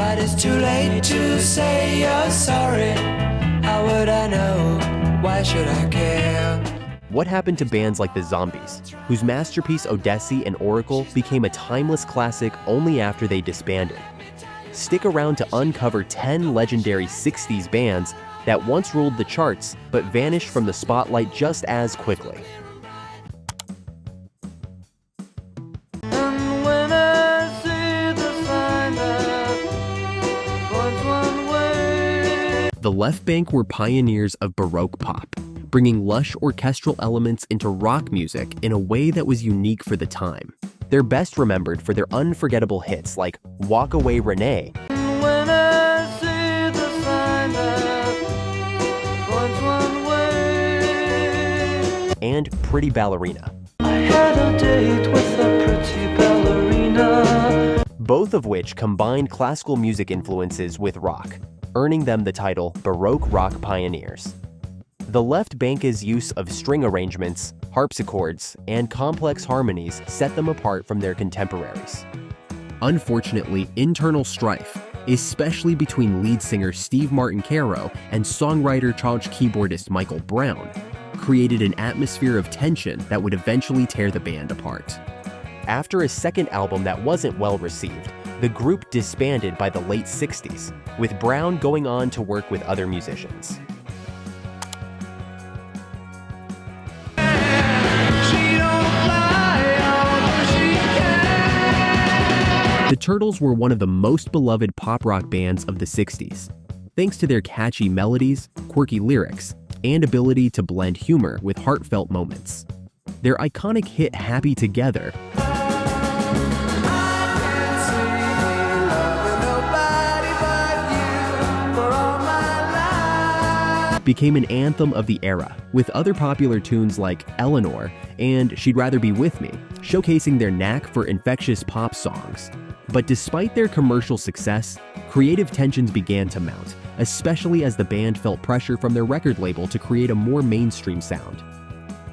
but it's too late to say you're sorry. How would I know? Why should I care? What happened to bands like the Zombies, whose masterpiece Odessey and Oracle became a timeless classic only after they disbanded? Stick around to uncover 10 legendary 60s bands that once ruled the charts but vanished from the spotlight just as quickly. The Left Bank were pioneers of Baroque pop, bringing lush orchestral elements into rock music in a way that was unique for the time. They're best remembered for their unforgettable hits like Walk Away Renee and Pretty Ballerina. I had a date with a pretty ballerina. Both of which combined classical music influences with rock, earning them the title Baroque rock pioneers. The Left Bank's use of string arrangements, harpsichords, and complex harmonies set them apart from their contemporaries. Unfortunately, internal strife, especially between lead singer Steve Martin Caro and songwriter/keyboardist Michael Brown, created an atmosphere of tension that would eventually tear the band apart. After a second album that wasn't well received, the group disbanded by the late 60s, with Brown going on to work with other musicians. The Turtles were one of the most beloved pop rock bands of the 60s, thanks to their catchy melodies, quirky lyrics, and ability to blend humor with heartfelt moments. Their iconic hit Happy Together became an anthem of the era, with other popular tunes like Eleanor and She'd Rather Be With Me, showcasing their knack for infectious pop songs. But despite their commercial success, creative tensions began to mount, especially as the band felt pressure from their record label to create a more mainstream sound.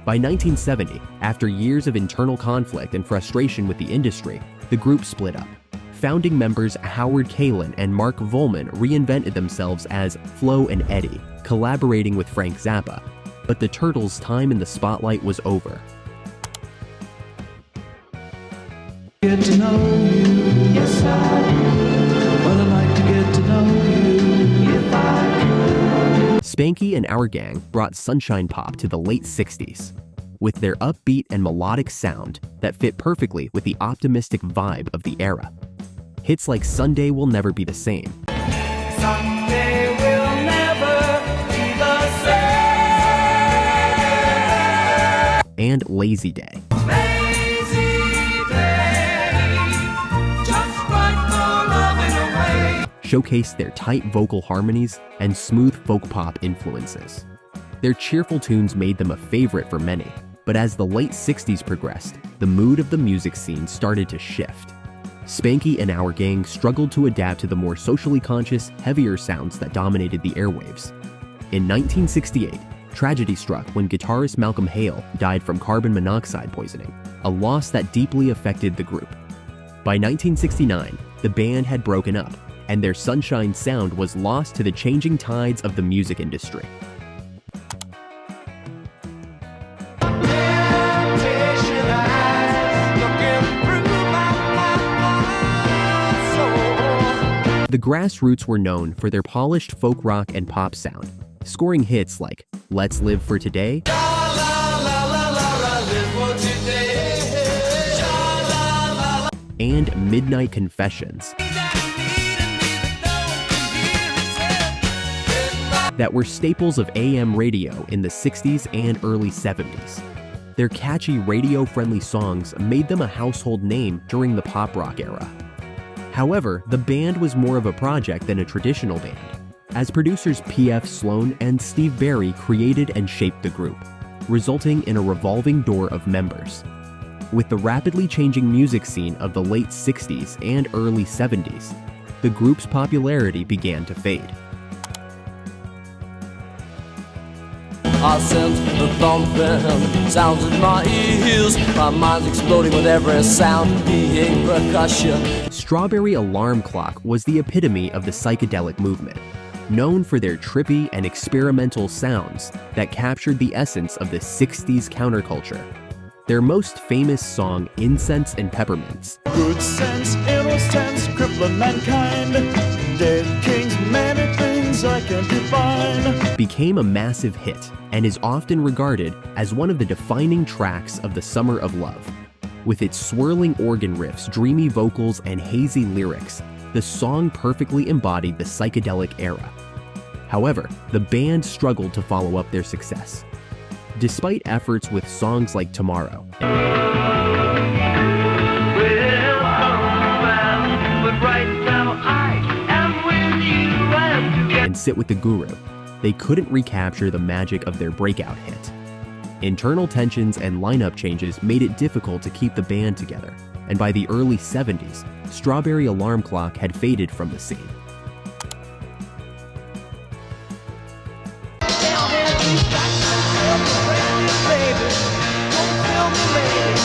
By 1970, after years of internal conflict and frustration with the industry, the group split up. Founding members Howard Kalin and Mark Volman reinvented themselves as Flo and Eddie, collaborating with Frank Zappa, but the Turtles' time in the spotlight was over. Get to know you, yes I do, but I'd like to get to know you, if I could. Spanky and Our Gang brought sunshine pop to the late 60s, with their upbeat and melodic sound that fit perfectly with the optimistic vibe of the era. Hits like Sunday Will Never Be the Same, Someday we'll never be the same. and Lazy Day showcased their tight vocal harmonies and smooth folk pop influences. Their cheerful tunes made them a favorite for many, but as the late 60s progressed, the mood of the music scene started to shift. Spanky and Our Gang struggled to adapt to the more socially conscious, heavier sounds that dominated the airwaves. In 1968, tragedy struck when guitarist Malcolm Hale died from carbon monoxide poisoning, a loss that deeply affected the group. By 1969, the band had broken up, and their sunshine sound was lost to the changing tides of the music industry. The Grassroots were known for their polished folk rock and pop sound, scoring hits like Let's Live for Today and Midnight Confessions that were staples of AM radio in the 60s and early 70s. Their catchy radio-friendly songs made them a household name during the pop rock era. However, the band was more of a project than a traditional band, as producers P.F. Sloan and Steve Barry created and shaped the group, resulting in a revolving door of members. With the rapidly changing music scene of the late 60s and early 70s, the group's popularity began to fade. I sense the thumping sounds in my ears. My mind's exploding with every sound, being percussion. Strawberry Alarm Clock was the epitome of the psychedelic movement, known for their trippy and experimental sounds that captured the essence of the 60s counterculture. Their most famous song, Incense and Peppermints, Good sense, innocence, crippling mankind. Dead kings, many things I can't define. became a massive hit and is often regarded as one of the defining tracks of the Summer of Love. With its swirling organ riffs, dreamy vocals, and hazy lyrics, the song perfectly embodied the psychedelic era. However, the band struggled to follow up their success. Despite efforts with songs like Tomorrow and Sit with the Guru, they couldn't recapture the magic of their breakout hit. Internal tensions and lineup changes made it difficult to keep the band together, and by the early 70s, Strawberry Alarm Clock had faded from the scene.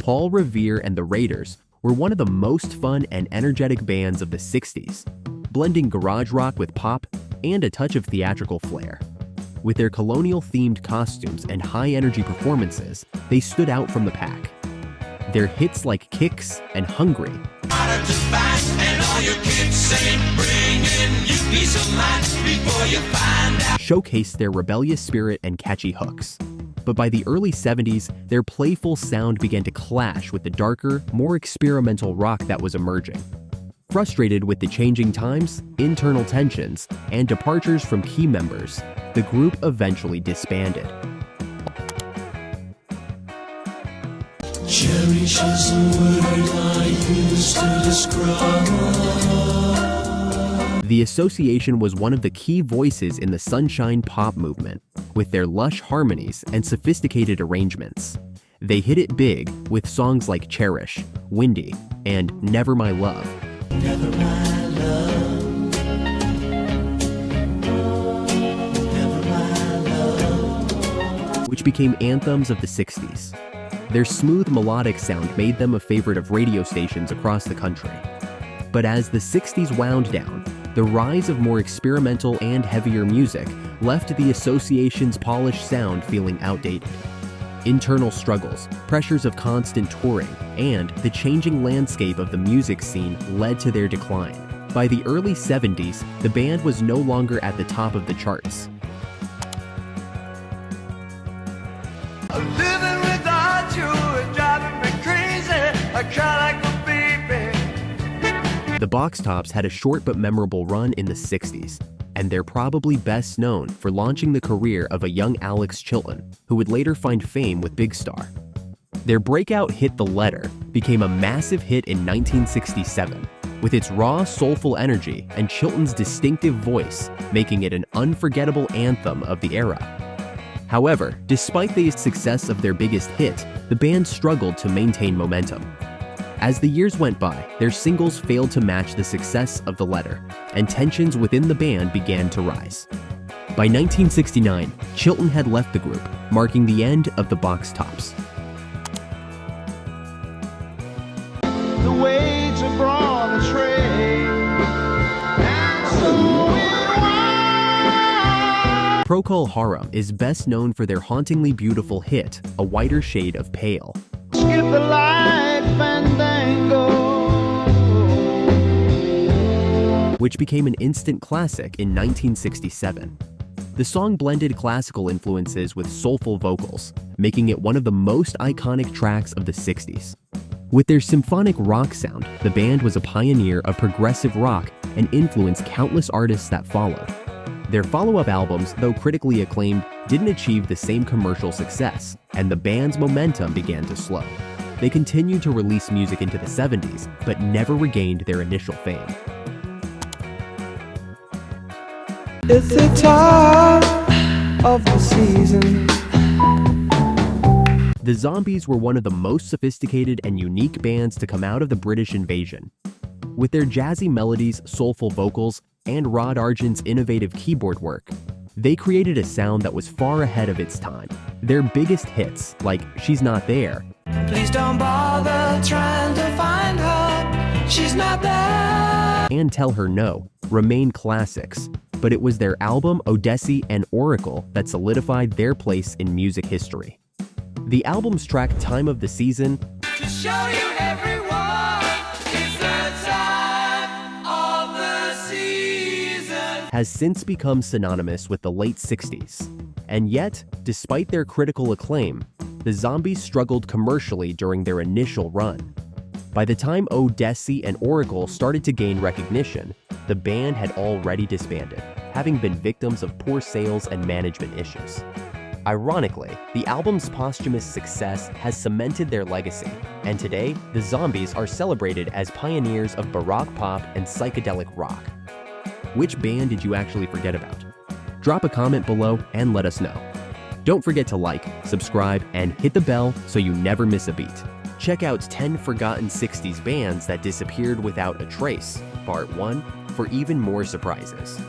Paul Revere and the Raiders were one of the most fun and energetic bands of the 60s, blending garage rock with pop and a touch of theatrical flair. With their colonial-themed costumes and high-energy performances, they stood out from the pack. Their hits like Kicks and Hungry showcased their rebellious spirit and catchy hooks. But by the early 70s, their playful sound began to clash with the darker, more experimental rock that was emerging. Frustrated with the changing times, internal tensions, and departures from key members, the group eventually disbanded. Cherish is a word I use to describe. The Association was one of the key voices in the sunshine pop movement, with their lush harmonies and sophisticated arrangements. They hit it big with songs like Cherish, Windy, and Never My Love, Never my love. Never my love. which became anthems of the 60s. Their smooth melodic sound made them a favorite of radio stations across the country. But as the 60s wound down, the rise of more experimental and heavier music left the Association's polished sound feeling outdated. Internal struggles, pressures of constant touring, and the changing landscape of the music scene led to their decline. By the early 70s, the band was no longer at the top of the charts. Living without you is driving me crazy. I cry like a baby. The Box Tops had a short but memorable run in the 60s, and they're probably best known for launching the career of a young Alex Chilton, who would later find fame with Big Star. Their breakout hit The Letter became a massive hit in 1967, with its raw, soulful energy and Chilton's distinctive voice making it an unforgettable anthem of the era. However, despite the success of their biggest hit, the band struggled to maintain momentum. As the years went by, their singles failed to match the success of The Letter, and tensions within the band began to rise. By 1969, Chilton had left the group, marking the end of the Box Tops. The way to broad a trade. And so it was. Procol Harum is best known for their hauntingly beautiful hit, A Whiter Shade of Pale, Skip the light fandango. which became an instant classic in 1967. The song blended classical influences with soulful vocals, making it one of the most iconic tracks of the 60s. With their symphonic rock sound, the band was a pioneer of progressive rock and influenced countless artists that followed. Their follow-up albums, though critically acclaimed, didn't achieve the same commercial success, and the band's momentum began to slow. They continued to release music into the 70s, but never regained their initial fame. It's the time of the season. The Zombies were one of the most sophisticated and unique bands to come out of the British invasion. With their jazzy melodies, soulful vocals, and Rod Argent's innovative keyboard work, They created a sound that was far ahead of its time. Their biggest hits, like She's Not There, Please don't bother trying to find her. She's not there. and Tell Her No, remain classics, but it was their album Odessi and Oracle that solidified their place in music history. The album's track Time of the Season To show you everyone, it's the time of the season. has since become synonymous with the late 60s. And yet, despite their critical acclaim, the Zombies struggled commercially during their initial run. By the time Odessi and Oracle started to gain recognition, the band had already disbanded, having been victims of poor sales and management issues. Ironically, the album's posthumous success has cemented their legacy, and today, the Zombies are celebrated as pioneers of Baroque pop and psychedelic rock. Which band did you actually forget about? Drop a comment below and let us know. Don't forget to like, subscribe, and hit the bell so you never miss a beat. Check out 10 Forgotten 60s Bands That Disappeared Without a Trace, Part 1, for even more surprises.